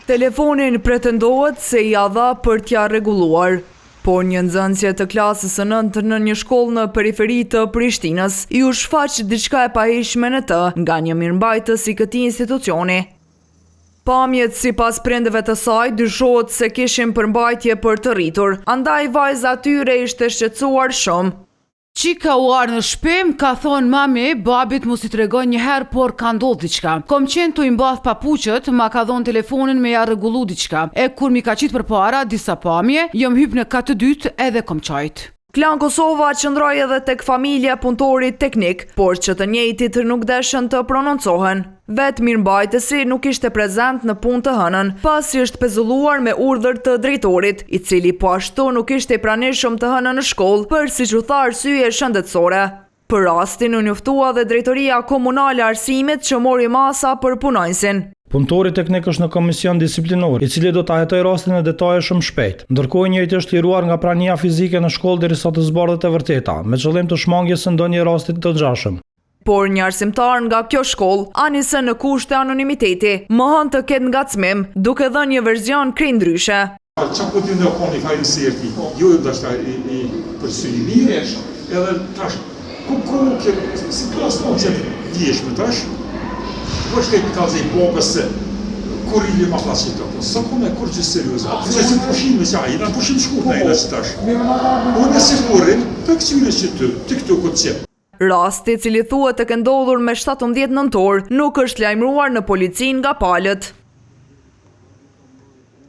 Telefonin pretendohet se ja dha për t'ja rregulluar, por një nxënësje të klasës së 9 në një shkollë në periferi të Prishtinës ju shfaq diçka e pahishme në të nga një mirëmbajtës i këtij institucioni. Pamjet sipas prindëve të saj dyshohet se kishin përmbajtje për të rritur, andaj vajza atyre ishte shqetësuar shumë. Qika u arë në shpim, ka thonë mami, babit mu si të regoj njëherë, por ka ndodhë diçka. Kom qenë të imbath papuqët, ma ka dhonë telefonin me ja rregullu diçka. E kur mi ka qitë për para, disa pamje, jom hyp në katë dytë edhe kom qajtë. Klan Kosova qëndroi edhe tek familja punëtorit teknik, por që të njëjtit nuk deshën të prononcohen. Vetë mirëmbajtësi nuk ishte prezent në punë të hënën, pasi është pezulluar me urdhër të drejtorit, i cili po ashtu nuk ishte i pranishëm të hënën në shkollë për siç u tha arsye shëndetësore. Për rastin u njoftua dhe drejtoria komunale e arsimit që mori masa për punonjësin. Punëtori teknik është në komision disiplinor, i cili do ta hetojë rastin e detaje shumë shpejt. Ndërkohë njëjti është liruar nga prania fizike në shkollë derisa të zbardhet e vërteta, me qëllim të shmangjes së ndonjë rasti të ngjashëm. Por një arsimtar nga kjo shkollë, anise në kushte anonimiteti, mohon të ketë ngacmim, duke dhënë një version krejndryshe. Qa po t'ju në koni ka i nësirti, ju e dashta i përsyrimi, edhe tash, ku si klasë që t'jeshme tash, është e ka zej bogës se kur i li ma klasit të po, sa kone kur që serioza, që si pushime që a i, në pushim shkur në i lësë tash. Unë e si kurin, të këtyre që të këtu këtë qep. Rasti cili thuhet të ndodhur me 17 nëntor nuk është lajmëruar në policin nga palët.